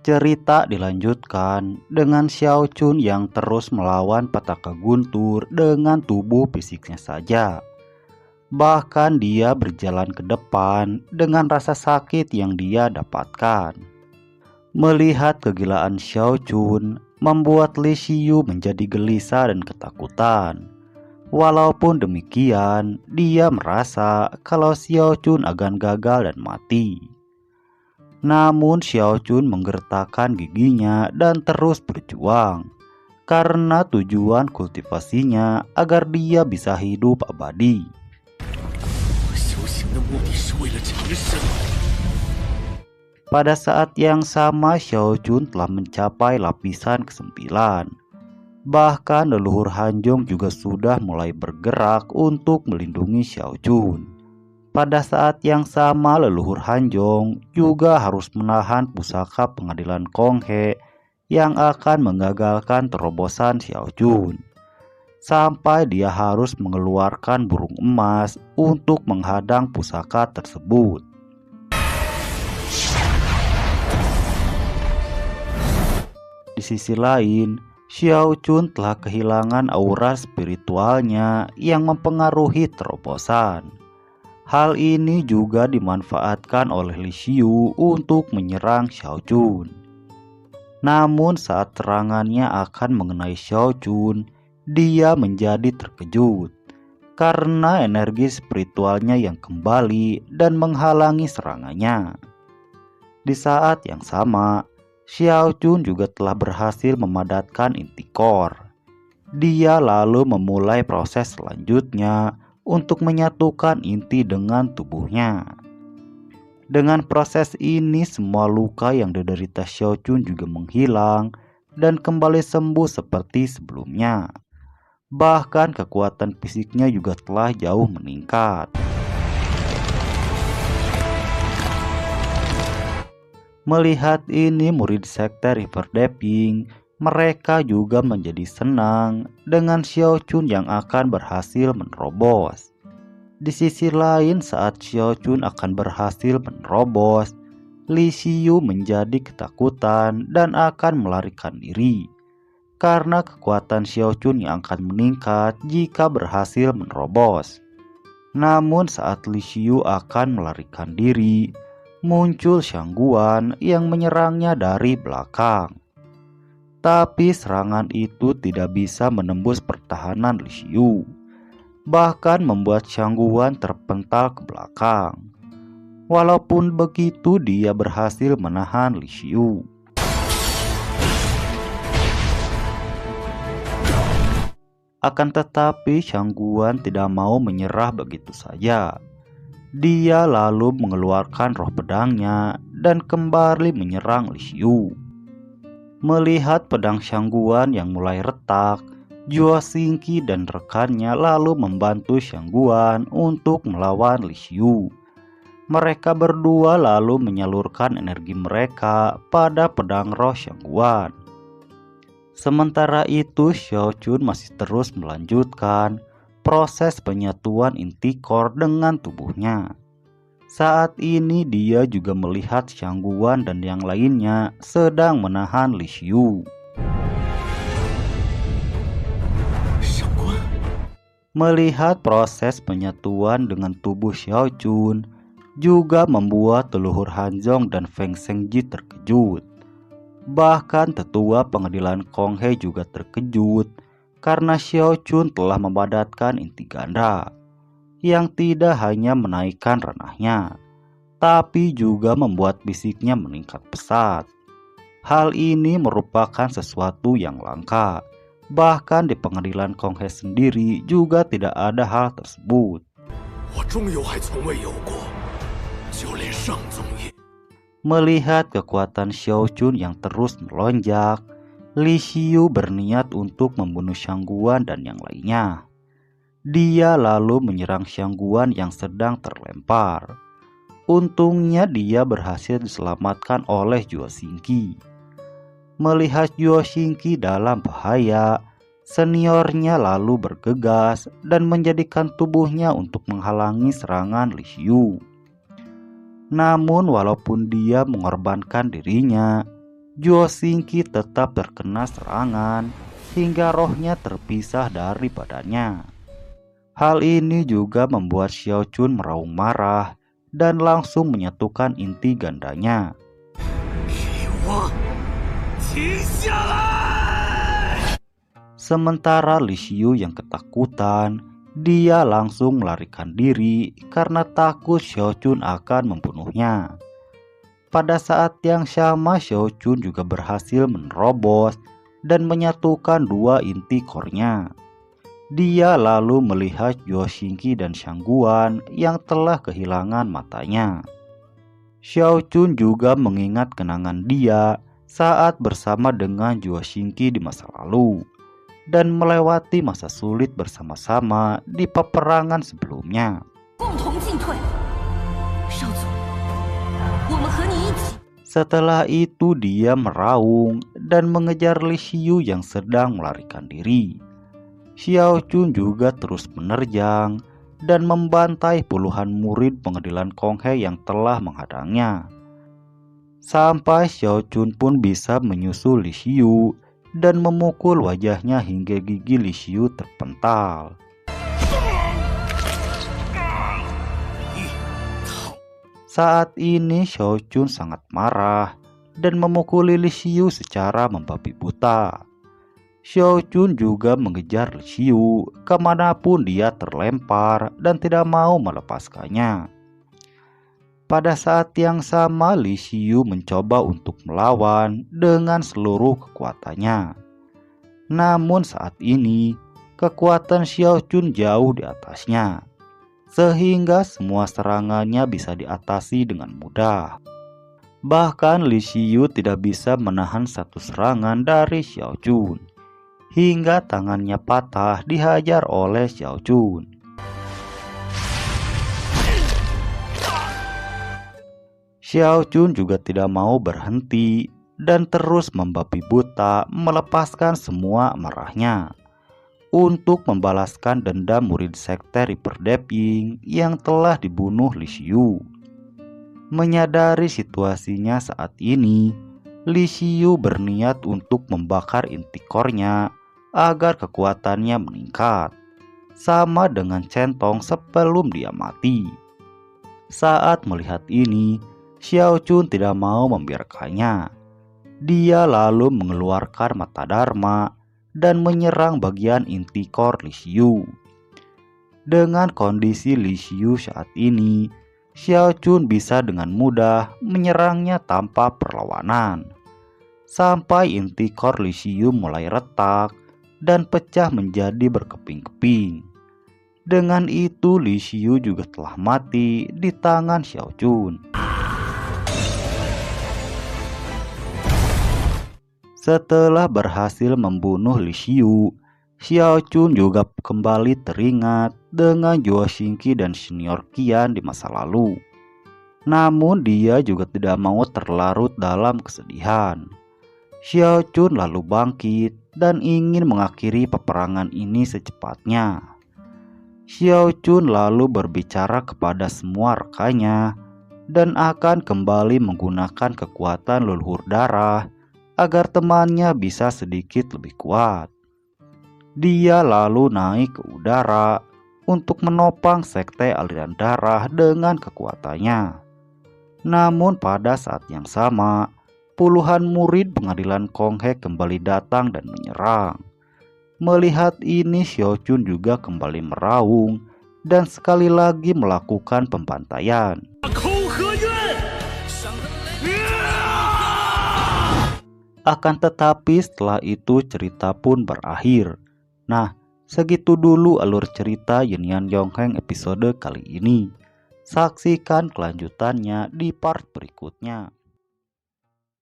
Cerita dilanjutkan dengan Xiao Chun yang terus melawan petaka guntur dengan tubuh fisiknya saja. Bahkan dia berjalan ke depan dengan rasa sakit yang dia dapatkan. Melihat kegilaan Xiao Chun membuat Li Xiyu menjadi gelisah dan ketakutan. Walaupun demikian, dia merasa kalau Xiao Chun akan gagal dan mati. Namun Xiao Chun menggertakkan giginya dan terus berjuang karena tujuan kultivasinya agar dia bisa hidup abadi. Pada saat yang sama Xiao Chun telah mencapai lapisan ke-9. Bahkan leluhur Hanjong juga sudah mulai bergerak untuk melindungi Xiao Chun. Pada saat yang sama leluhur Hanjong juga harus menahan pusaka pengadilan Konghe yang akan mengagalkan terobosan Xiao Chun. Sampai dia harus mengeluarkan burung emas untuk menghadang pusaka tersebut. Di sisi lain, Xiao Chun telah kehilangan aura spiritualnya yang mempengaruhi terobosan. Hal ini juga dimanfaatkan oleh Li Xiyu untuk menyerang Xiao Chun. Namun saat serangannya akan mengenai Xiao Chun, dia menjadi terkejut karena energi spiritualnya yang kembali dan menghalangi serangannya. Di saat yang sama, Xiao Chun juga telah berhasil memadatkan inti core. Dia lalu memulai proses selanjutnya untuk menyatukan inti dengan tubuhnya. Dengan proses ini semua luka yang diderita Xiao Chun juga menghilang dan kembali sembuh seperti sebelumnya. Bahkan kekuatan fisiknya juga telah jauh meningkat. Melihat ini murid sekte River Deeping, mereka juga menjadi senang dengan Xiao Chun yang akan berhasil menerobos. Di sisi lain saat Xiao Chun akan berhasil menerobos, Li Xiyu menjadi ketakutan dan akan melarikan diri. Karena kekuatan Xiao Chun yang akan meningkat jika berhasil menerobos. Namun saat Li Xiyu akan melarikan diri, muncul Shangguan yang menyerangnya dari belakang. Tapi serangan itu tidak bisa menembus pertahanan Li Xiyu, bahkan membuat Shangguan terpental ke belakang. Walaupun begitu dia berhasil menahan Li Xiyu. Akan tetapi Shangguan tidak mau menyerah begitu saja. Dia lalu mengeluarkan roh pedangnya dan kembali menyerang Li Xiyu. Melihat pedang Shangguan yang mulai retak, Juo Xingqi dan rekannya lalu membantu Shangguan untuk melawan Li Xiyu. Mereka berdua lalu menyalurkan energi mereka pada pedang roh Shangguan. Sementara itu Xiao Chun masih terus melanjutkan proses penyatuan inti core dengan tubuhnya. Saat ini dia juga melihat Shangguan dan yang lainnya sedang menahan Li Xiyu. Melihat proses penyatuan dengan tubuh Xiao Chun juga membuat leluhur Hanzong dan Feng Shengji terkejut. Bahkan tetua pengadilan Konghe juga terkejut karena Xiao Chun telah memadatkan inti ganda yang tidak hanya menaikkan ranahnya, tapi juga membuat fisiknya meningkat pesat. Hal ini merupakan sesuatu yang langka. Bahkan di pengadilan Konghe sendiri juga tidak ada hal tersebut. Melihat kekuatan Xiao Chun yang terus melonjak, Li Xiyu berniat untuk membunuh Shangguan dan yang lainnya. Dia lalu menyerang Shangguan yang sedang terlempar. Untungnya dia berhasil diselamatkan oleh Juo Xingqi. Melihat Juo Xingqi dalam bahaya, seniornya lalu bergegas dan menjadikan tubuhnya untuk menghalangi serangan Li Xiyu. Namun walaupun dia mengorbankan dirinya, Zhuo Xingqi tetap terkena serangan hingga rohnya terpisah dari badannya. Hal ini juga membuat Xiao Chun meraung marah dan langsung menyatukan inti gandanya. Sementara Li Xiu yang ketakutan, dia langsung melarikan diri karena takut Xiao Chun akan membunuhnya. Pada saat yang sama, Xiao Chun juga berhasil menerobos dan menyatukan dua inti core-nya. Dia lalu melihat Zhuo Xingqi dan Shang Guan yang telah kehilangan matanya. Xiao Chun juga mengingat kenangan dia saat bersama dengan Zhuo Xingqi di masa lalu dan melewati masa sulit bersama-sama di peperangan sebelumnya. Setelah itu dia meraung dan mengejar Li Xiu yang sedang melarikan diri. Xiao Chun juga terus menerjang dan membantai puluhan murid pengadilan Konghe yang telah menghadangnya. Sampai Xiao Chun pun bisa menyusul Li Xiu dan memukul wajahnya hingga gigi Li Xiu terpental. Saat ini Xiao Chun sangat marah dan memukuli Li Xiu secara membabi buta. Xiao Chun juga mengejar Li Xiu kemanapun dia terlempar dan tidak mau melepaskannya. Pada saat yang sama, Li Xiu mencoba untuk melawan dengan seluruh kekuatannya. Namun saat ini, kekuatan Xiao Chun jauh di atasnya, sehingga semua serangannya bisa diatasi dengan mudah. Bahkan Li Xiu tidak bisa menahan satu serangan dari Xiao Chun, hingga tangannya patah dihajar oleh Xiao Chun. Xiao Chun juga tidak mau berhenti dan terus membabi buta melepaskan semua amarahnya untuk membalaskan dendam murid sekte Reaper Deping yang telah dibunuh Li Xiu. Menyadari situasinya saat ini, Li Xiu berniat untuk membakar inti core-nya agar kekuatannya meningkat, sama dengan centong sebelum dia mati. Saat melihat ini, Xiao Chun tidak mau membiarkannya. Dia lalu mengeluarkan mata Dharma dan menyerang bagian inti core Li Xiu. Dengan kondisi Li Xiu saat ini, Xiao Chun bisa dengan mudah menyerangnya tanpa perlawanan, sampai inti core Li Xiu mulai retak dan pecah menjadi berkeping-keping. Dengan itu Li Xiu juga telah mati di tangan Xiao Chun. Setelah berhasil membunuh Li Xiu, Xiao Chun juga kembali teringat dengan Zhuo Xingqi dan Senior Qian di masa lalu. Namun dia juga tidak mau terlarut dalam kesedihan. Xiao Chun lalu bangkit dan ingin mengakhiri peperangan ini secepatnya. Xiao Chun lalu berbicara kepada semua rekannya dan akan kembali menggunakan kekuatan leluhur darah agar temannya bisa sedikit lebih kuat. Dia lalu naik ke udara untuk menopang sekte aliran darah dengan kekuatannya. Namun pada saat yang sama, puluhan murid pengadilan Konghe kembali datang dan menyerang. Melihat ini, Xiao Chun juga kembali meraung dan sekali lagi melakukan pembantaian. Akan tetapi setelah itu cerita pun berakhir. Nah, segitu dulu alur cerita Yunyan Yongheng episode kali ini. Saksikan kelanjutannya di part berikutnya.